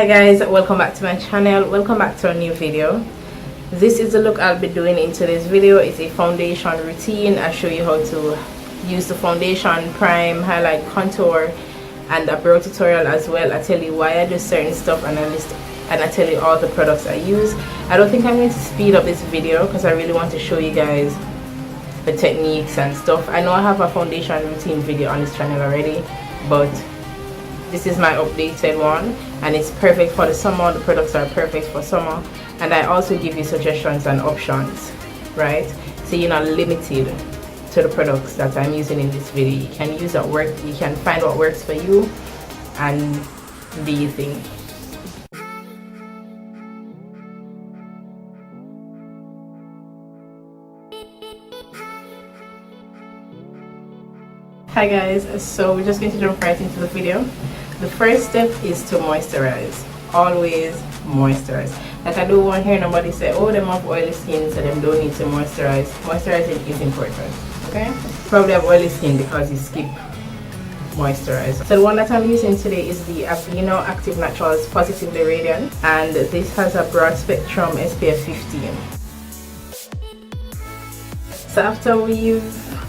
Hi guys, welcome back to my channel. Welcome back to a new video. This is the look I'll be doing in today's video. It's a foundation routine. I show you how to use the foundation, prime, highlight, contour, and a brow tutorial as well. I tell you why I do certain stuff and I tell you all the products I use. I don't think I'm going to speed up this video because I really want to show you guys the techniques and stuff. I know I have a foundation routine video on this channel already, but this is my updated one and it's perfect for the summer. The products are perfect for summer, and I also give you suggestions and options, right? So you're not limited to the products that I'm using in this video. You can use what works, you can find what works for you and do your thing. Hi guys, so we're just going to jump right into the video. The first step is to moisturize. Always moisturize. Like I don't want to hear nobody say, oh, them have oily skin so them don't need to moisturize. Moisturizing is important, okay? Probably have oily skin because you skip moisturizer. So the one that I'm using today is the Aveeno Active Naturals Positively Radiant, and this has a broad spectrum SPF 15. So after we've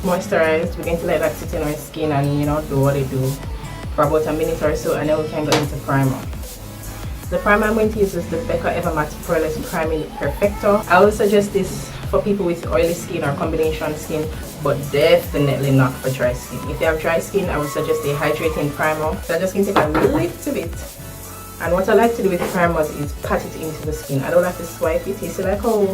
moisturized, we're going to let that sit in our skin and do what it do for about a minute or so, and then we can go into primer. The primer I'm going to use is the Becca Evermatte Poreless Priming Perfector. I would suggest this for people with oily skin or combination skin, but definitely not for dry skin. If you have dry skin, I would suggest a hydrating primer. So I'm just going to take a little bit, and what I like to do with primers is pat it into the skin. I don't like to swipe it. You see like how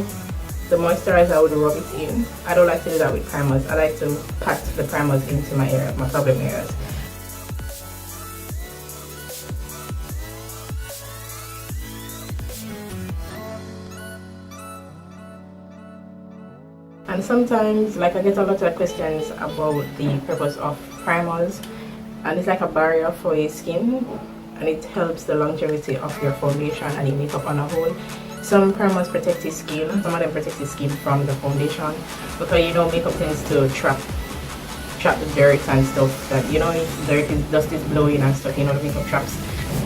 the moisturizer I would rub it in. I don't like to do that with primers. I like to pat the primers into my area, my problem areas. And sometimes, like, I get a lot of questions about the purpose of primers, and it's like a barrier for your skin, and it helps the longevity of your foundation and your makeup on a whole. Some primers protect your skin, some of them protect your skin from the foundation, because makeup tends to trap the dirt and stuff that dust is blowing and stuff. The makeup traps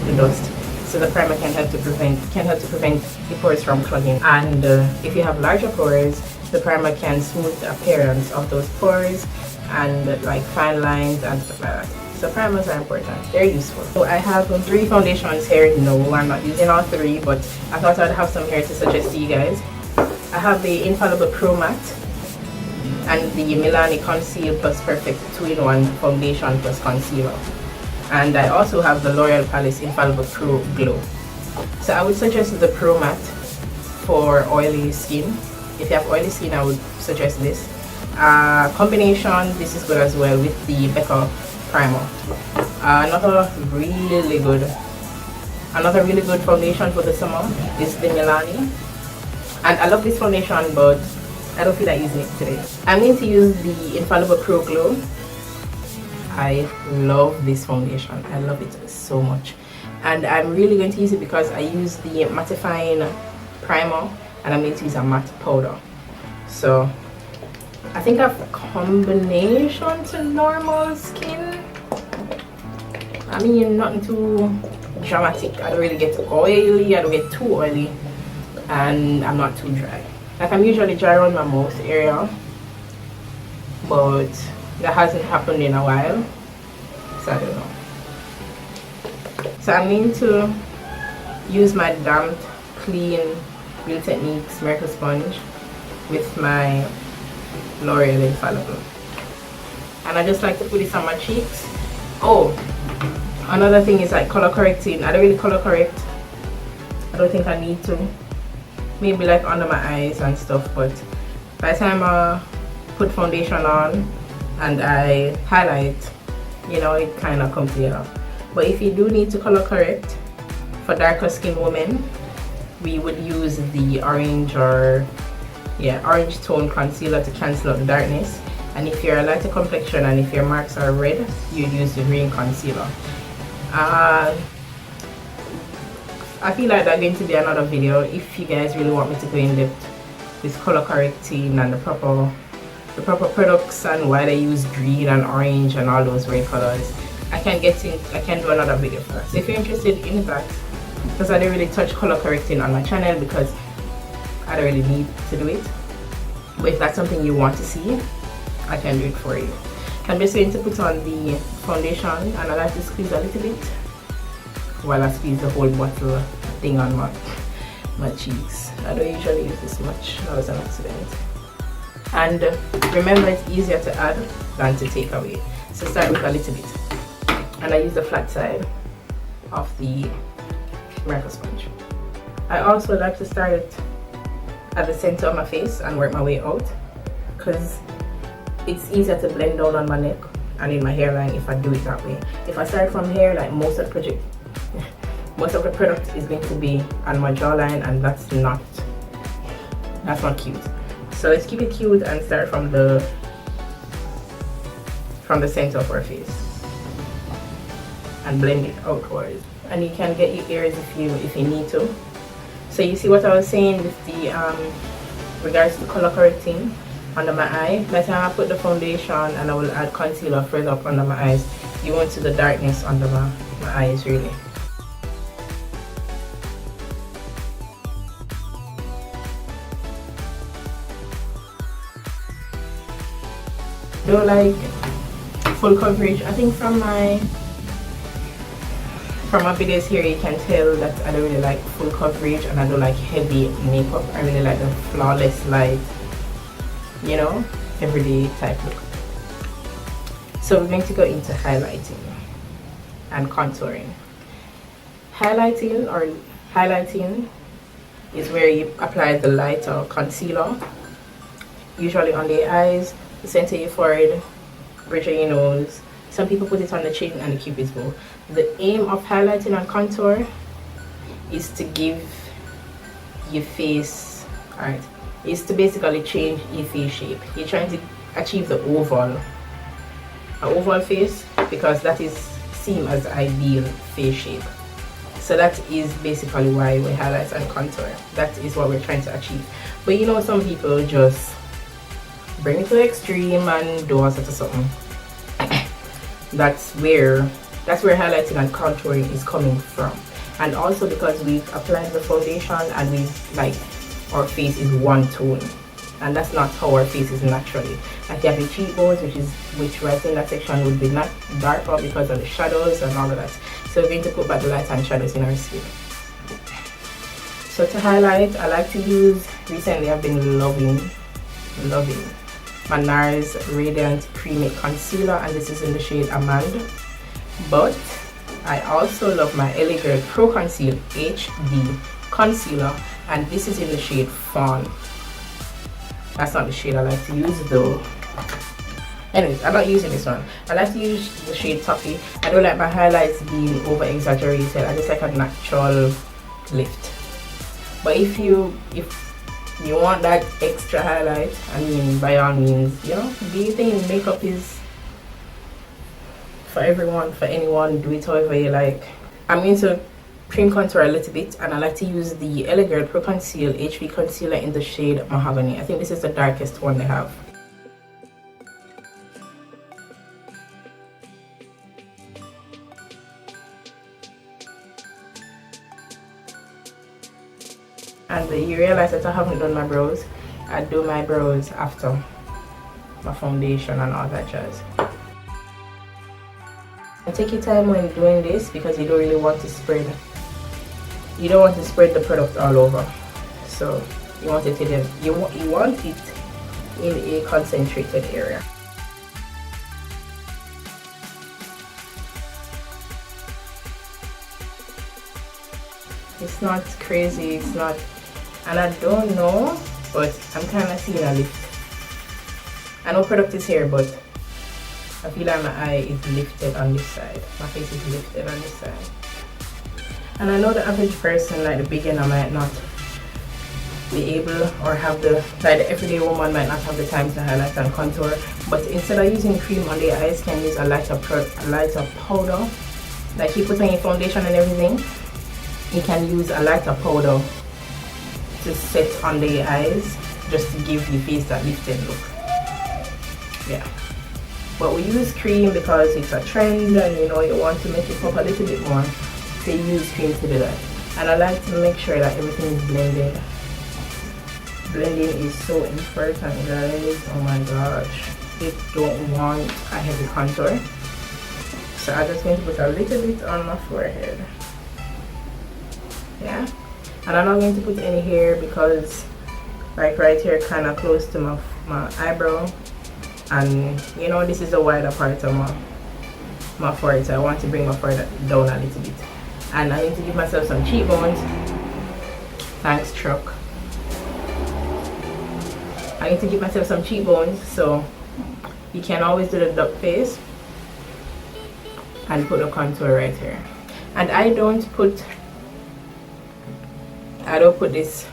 the dust. So the primer can help to prevent the pores from clogging. And if you have larger pores, the primer can smooth the appearance of those pores and like fine lines and stuff like that. So primers are important, they're useful. So I have 3 foundations here. No, I'm not using all 3, but I thought I'd have some here to suggest to you guys. I have the Infallible Pro Matte and the Milani Conceal Plus Perfect 2-in-1 Foundation Plus Concealer. And I also have the L'Oreal Paris Infallible Pro Glow. So I would suggest the Pro Matte for oily skin. If you have oily skin, I would suggest this. Combination, this is good as well with the Becca primer. Another really good foundation for the summer is the Milani, and I love this foundation, but I don't feel like using it today. I'm going to use the Infallible Pro Glow. I love this foundation. I love it so much, and I'm really going to use it because I use the mattifying primer and I'm going to use a matte powder. So I think I have a combination to normal skin. I mean, nothing too dramatic. I don't really get too oily, I don't get too oily, and I'm not too dry. Like, I'm usually dry around my mouth area, but that hasn't happened in a while, so I don't know. So I'm going to use my damp, clean Real Techniques Miracle Sponge with my L'Oreal Infallible, and I just like to put this on my cheeks. Oh, another thing is like color correcting. I don't really color correct. I don't think I need to. Maybe like under my eyes and stuff, but by the time I put foundation on and I highlight, it kind of comes together. But if you do need to color correct, for darker skin women, we would use the orange tone concealer to cancel out the darkness. And if you're a lighter complexion and if your marks are red, you'd use the green concealer. I feel like that's going to be another video if you guys really want me to go in depth with color correcting and the proper products and why they use green and orange and all those red colors. I can do another video for that. So if you're interested in that, because I don't really touch color correcting on my channel because I don't really need to do it. But if that's something you want to see, I can do it for you. I'm just going to put on the foundation, and I like to squeeze a little bit while I squeeze the whole bottle thing on my cheeks. I don't usually use this much. That was an accident. And remember, it's easier to add than to take away. So start with a little bit. And I use the flat side of the miracle sponge. I also like to start at the center of my face and work my way out, because it's easier to blend down on my neck and in my hairline if I do it that way. If I start from here, like most of the product is going to be on my jawline, and that's not cute. So let's keep it cute and start from the center of our face and blend it outwards. And you can get your ears if you need to. So you see what I was saying with the regards to color correcting under my eye. By the time I put the foundation and I will add concealer further up under my eyes, you won't see the darkness under my eyes really. Do like full coverage. I think from my videos here you can tell that I don't really like full coverage, and I don't like heavy makeup. I really like the flawless, light, you know, everyday type look. So we're going to go into highlighting and contouring. Highlighting is where you apply the lighter concealer, usually on the eyes, the center of your forehead, bridge of your nose. Some people put it on the chin and the cupid's bow. The aim of highlighting and contour is to give your face, is to basically change your face shape. You're trying to achieve the oval face, because that is seen as the ideal face shape. So that is basically why we highlight and contour. That is what we're trying to achieve. But you know, some people just bring it to the extreme and do all sorts of something. That's where highlighting and contouring is coming from. And also because we've applied the foundation and our face is one tone, and that's not how our face is naturally. Like you have your cheekbones, which right in that section would be not darker because of the shadows and all of that. So we're going to put back the light and shadows in our skin. So to highlight, I like to use, recently I've been loving my NARS Radiant Creamy Concealer, and this is in the shade Amande. But I also love my LA Girl Pro Conceal HD Concealer, and this is in the shade Fawn. That's not the shade I like to use though. Anyways, I'm not using this one. I like to use the shade Toffee. I don't like my highlights being over exaggerated. I just like a natural lift. But if you want that extra highlight, I mean, by all means, you know, do your thing. Makeup is for everyone, for anyone. Do it however you like. I'm going to cream contour a little bit, and I like to use the LA Girl Pro Conceal HV Concealer in the shade Mahogany. I think this is the darkest one they have. And you realize that I haven't done my brows. I do my brows after my foundation and all that jazz. And take your time when doing this, because you don't really want to spread. You don't want to spread the product all over. So you want it in a concentrated area. It's not crazy, it's not, and I don't know, but I'm kind of seeing a lift. I know product is here, but I feel like my eye is lifted on this side. My face is lifted on this side. And I know the average person, like the beginner, might not be able, or have the everyday woman might not have the time to highlight and contour. But instead of using cream on the eyes, can use a lighter powder. Like you put on your foundation and everything, you can use a lighter powder to set on the eyes, just to give your face that lifted look. Yeah. But we use cream because it's a trend, and you know, you want to make it pop a little bit more, so you use cream to do that. and I like to make sure that everything is blended. Blending is so important, guys. Oh my gosh, you don't want a heavy contour, so I'm just going to put a little bit on my forehead. Yeah, and I'm not going to put any here because like right here kind of close to my eyebrow, and you know this is the wider part of my forehead, so I want to bring my forehead down a little bit. And I need to give myself some cheekbones. Thanks, truck. I need to give myself some cheekbones, so you can always do the duck face and put a contour right here. And I don't put this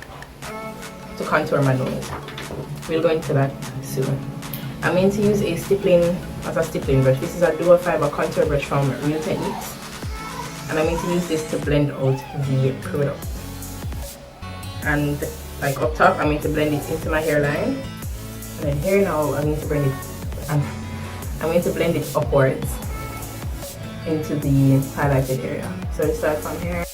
to contour my nose. We'll go into that soon. I'm going to use a stippling brush. This is a dual fiber contour brush from Real Techniques, and I'm going to use this to blend out the product. And like up top, I'm going to blend it into my hairline, and then here now I'm going to blend it, and I'm going to blend it upwards into the highlighted area. So we start from here.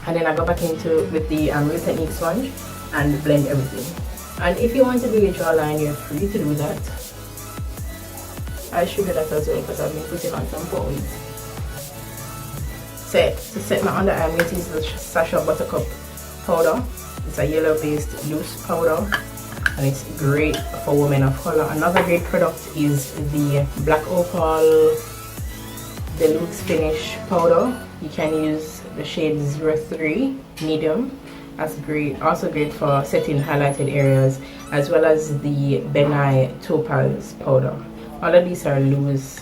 And then I go back into with the Real Technique sponge and blend everything. And if you want to do your jawline, you're free to do that. I should do that as well because I've been putting on some points. To set my under eye, I'm going to use the Sasha Buttercup powder. It's a yellow based loose powder, and it's great for women of color. Another great product is the Black Opal Deluxe Finish powder. You can use the shade 03 medium. That's great. Also great for setting highlighted areas, as well as the Benai Topaz powder. All of these are loose.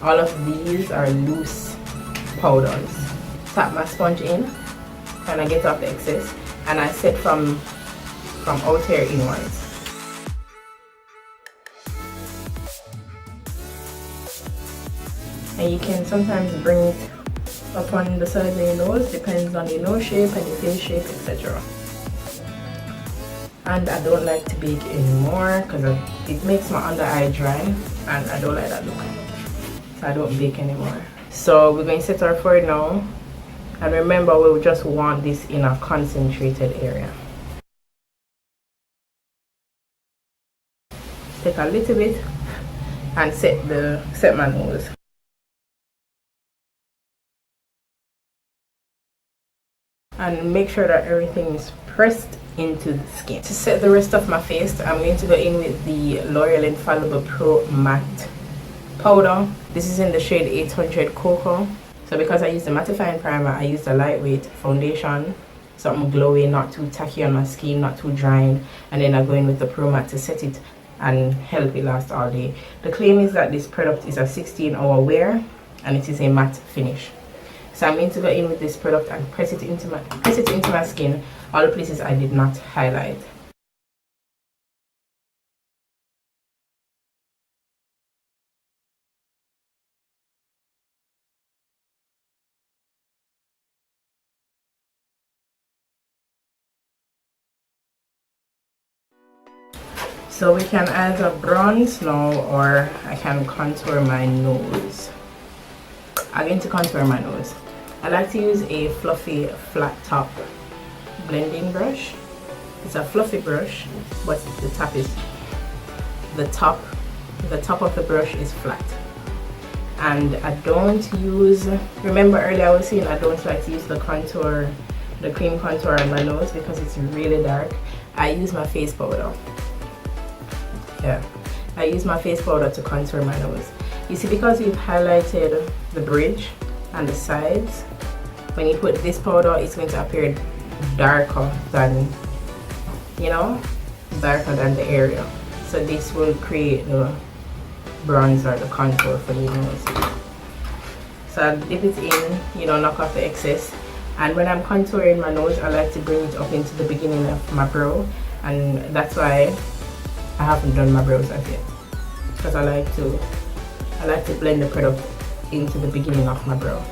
All of these are loose powders. Tap my sponge in, and I get off the excess, and I set from out here inwards. And you can sometimes bring it upon the side of your nose, depends on your nose shape and your face shape, etc. And I don't like to bake anymore because it makes my under eye dry, and I don't like that look, so I don't bake anymore. So we're going to set our forehead now, and remember we just want this in a concentrated area. Take a little bit and set my nose. And make sure that everything is pressed into the skin. To set the rest of my face, I'm going to go in with the L'Oreal Infallible Pro Matte powder. This is in the shade 800 Cocoa. So because I use the mattifying primer, I use the lightweight foundation, something glowy, not too tacky on my skin, not too drying, and then I go in with the Pro Matte to set it and help it last all day. The claim is that this product is a 16-hour wear, and it is a matte finish. So I'm going to go in with this product and press it into my skin, all the places I did not highlight. So we can either bronze now, or I can contour my nose. I'm going to contour my nose. I like to use a fluffy flat top blending brush. It's a fluffy brush, but the top of the brush is flat. And I don't use, remember earlier I was saying I don't like to use the cream contour on my nose because it's really dark. I use my face powder. Yeah, I use my face powder to contour my nose. You see, because we've highlighted the bridge and the sides, when you put this powder, it's going to appear darker than, darker than the area. So this will create the bronze or the contour for your nose. So I dip it in, knock off the excess. And when I'm contouring my nose, I like to bring it up into the beginning of my brow, and that's why I haven't done my brows as yet, because I like to blend the product into the beginning of my brow.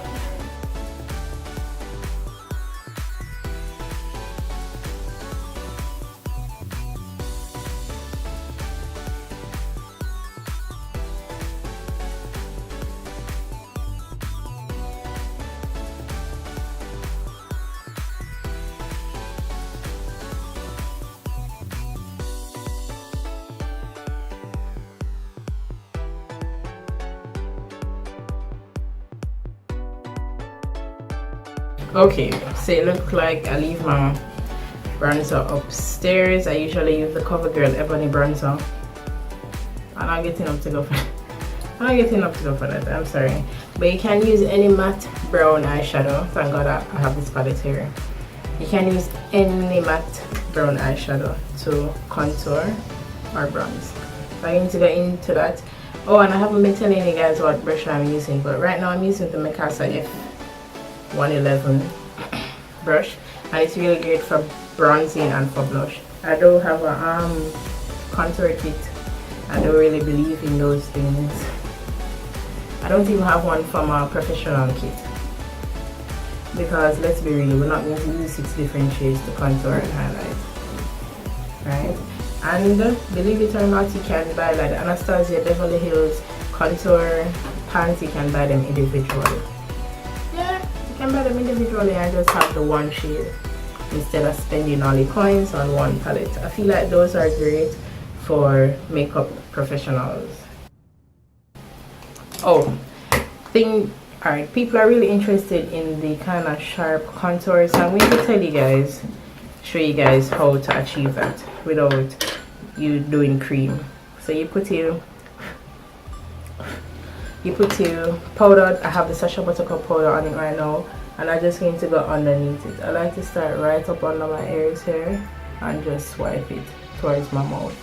Okay, so it looks like I leave my bronzer upstairs. I usually use the CoverGirl Ebony bronzer. I'm not getting up to go for I'm not getting up to go for that, I'm sorry. But you can use any matte brown eyeshadow. Thank God I have this palette here. You can use any matte brown eyeshadow to contour or bronze. So I'm going to go into that. Oh, and I haven't been telling you guys what brush I'm using, but right now I'm using the Mikasa F111 brush, and it's really great for bronzing and for blush. I don't have a contour kit. I don't really believe in those things. I don't even have one from a professional kit, because let's be real, we're not going to use 6 different shades to contour and highlight, right? And believe it or not, you can buy like the Anastasia Beverly Hills contour pants. You can buy them individually. Yeah, you can buy them individually and just have the one shade instead of spending all the coins on one palette. I feel like those are great for makeup professionals. Oh, alright, people are really interested in the kind of sharp contours, so I'm going to show you guys how to achieve that without you doing cream. So you put your powder. I have the Sacha Buttercup powder on it right now, and I'm just going to go underneath it. I like to start right up under my ears here and just swipe it towards my mouth.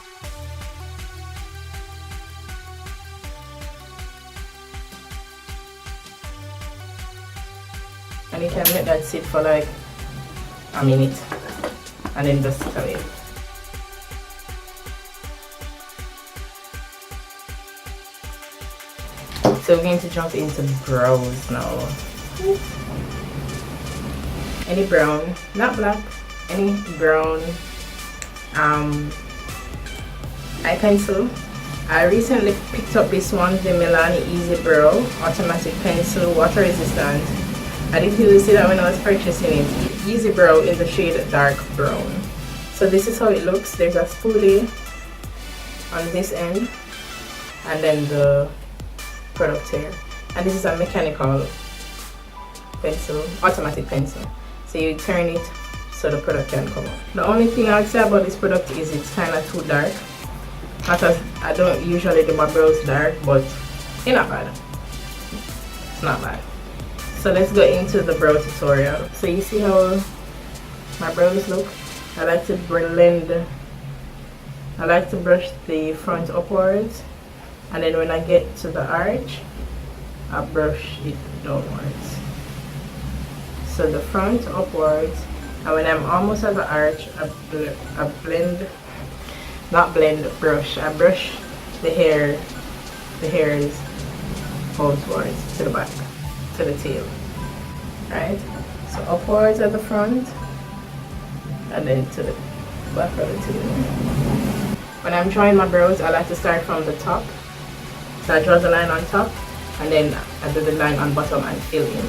And you can let that sit for like a minute and then just cut it. So we're going to jump into brows now. Any brown, not black, any brown eye pencil. I recently picked up this one, the Milani Easy Brow Automatic Pencil, water resistant. I didn't really see that when I was purchasing it. Easy Brow in the shade dark brown. So this is how it looks. There's a spoolie on this end, and then the product here. And this is a mechanical pencil, automatic pencil. So you turn it so the product can come out. The only thing I would say about this product is it's kind of too dark. Not as I don't usually do my brows dark, but it's not bad. It's not bad. So let's go into the brow tutorial. So you see how my brows look? I like to brush the front upwards, and then when I get to the arch, I brush it downwards. So the front upwards, and when I'm almost at the arch, I brush. I brush the hairs outwards to the back, to the tail, right? So upwards at the front, and then to the back of the tail. When I'm drawing my brows, I like to start from the top. So I draw the line on top, and then I do the line on bottom and fill in.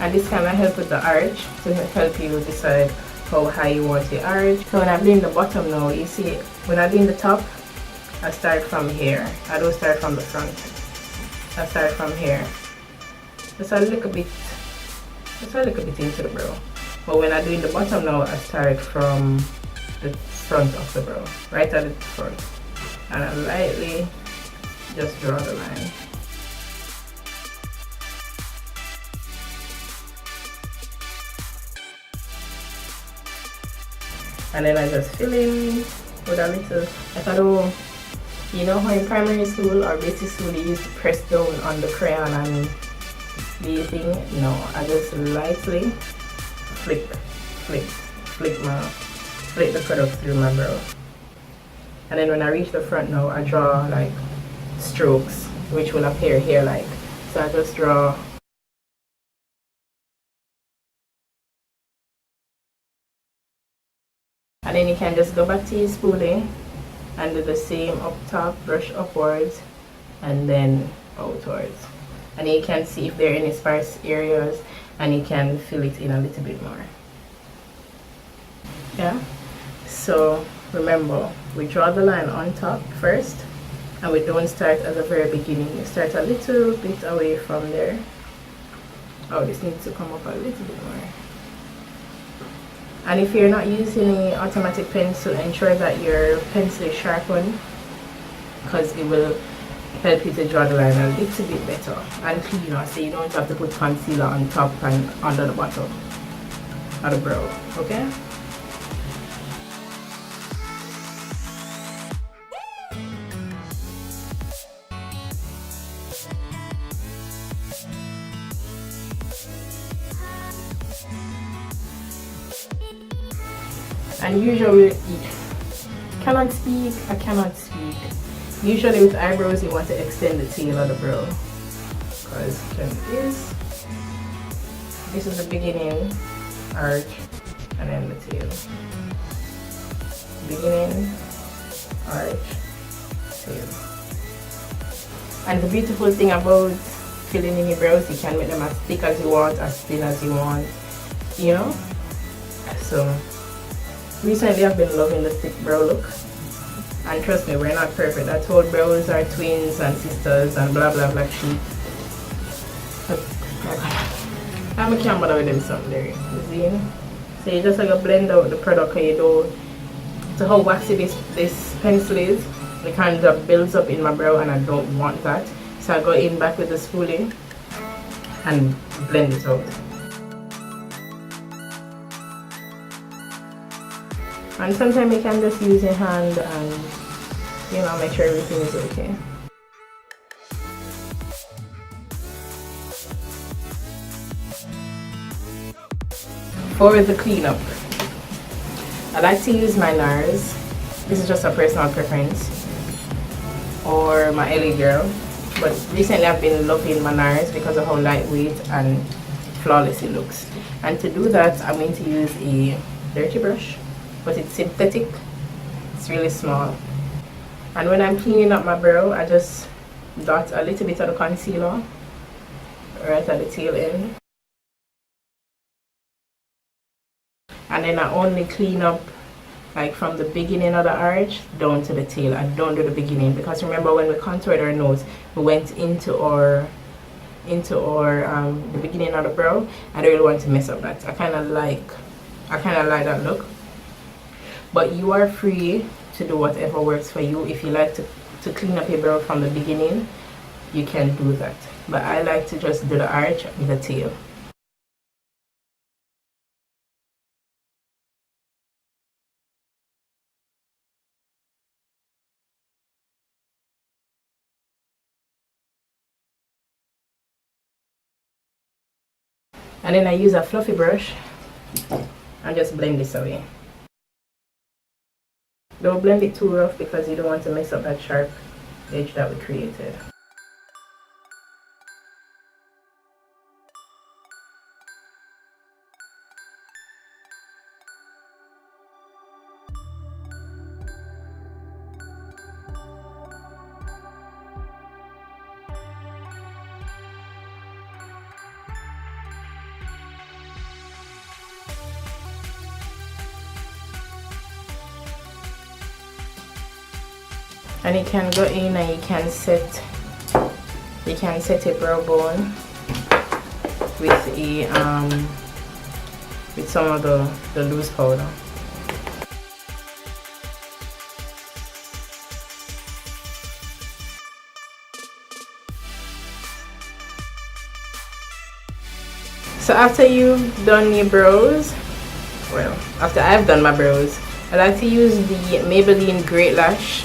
And this kind of help with the arch, to help you decide how high you want the arch. So when I'm doing the bottom now, you see, when I'm doing the top, I start from here. I don't start from the front. I start from here. Just a little bit into the brow. But when I'm doing the bottom now, I start from the front of the brow, right at the front. And I lightly just draw the line. And then I just fill in with a little, like I don't, you know how in primary school or basic school they used to press down on the crayon and the thing? No, I just lightly flick the product through my brow. And then when I reach the front now, I draw like strokes, which will appear here like. So I just draw. And then you can just go back to your spoolie and do the same up top, brush upwards and then outwards. And you can see if there are any sparse areas, and you can fill it in a little bit more. Yeah, so remember, we draw the line on top first, and we don't start at the very beginning. You start a little bit away from there. Oh, this needs to come up a little bit more. And if you're not using any automatic pencil, ensure that your pencil is sharpened, because it will help you to draw the line a little bit better and cleaner, so you don't have to put concealer on top and under the bottom of the brow. Okay? And usually, I cannot speak. Usually with eyebrows, you want to extend the tail of the brow, because this is the beginning arch, and then the tail. Beginning, arch, tail. And the beautiful thing about filling in your brows, you can make them as thick as you want, as thin as you want, you know. So recently I've been loving the thick brow look, and trust me, we're not perfect. I told brows are twins and sisters and blah blah blah shit. I can't bother with them something there, you see. So you just like blend out the product, and you don't. So how waxy this pencil is, it kind of builds up in my brow, and I don't want that. So I go in back with the spoolie and blend it out. And sometimes you can just use your hand and, you know, make sure everything is okay. For the cleanup, I like to use my NARS. This is just a personal preference, or my LA Girl. But recently I've been loving my NARS because of how lightweight and flawless it looks. And to do that, I'm going to use a dirty brush, but it's synthetic. It's really small. And when I'm cleaning up my brow, I just dot a little bit of the concealer right at the tail end. And then I only clean up like from the beginning of the arch down to the tail. I don't do the beginning, because remember when we contoured our nose, we went into the beginning of the brow. I don't really want to mess up that. I kind of like that look. But you are free to do whatever works for you. If you like to clean up your brow from the beginning, you can do that. But I like to just do the arch with the tail. And then I use a fluffy brush and just blend this away. Don't blend it too rough, because you don't want to mess up that sharp edge that we created. And you can go in and you can set a brow bone with some of the loose powder. So after you've done your brows, well, after I've done my brows, I like to use the Maybelline Great Lash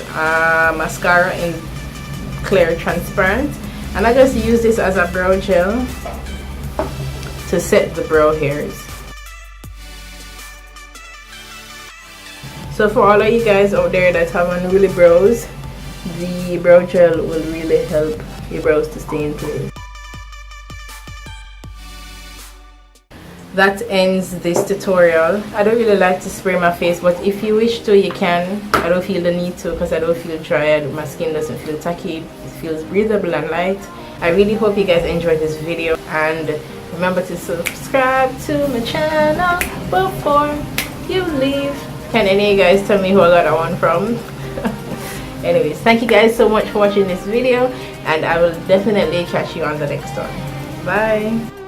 mascara in clear transparent, and I just use this as a brow gel to set the brow hairs. So for all of you guys out there that have unruly brows, the brow gel will really help your brows to stay in place. That ends this tutorial. I don't really like to spray my face, but if you wish to, you can. I don't feel the need to, because I don't feel dry. My skin doesn't feel tacky. It feels breathable and light. I really hope you guys enjoyed this video, and remember to subscribe to my channel before you leave. Can any of you guys tell me who I got that one from? Anyways, thank you guys so much for watching this video, and I will definitely catch you on the next one. Bye.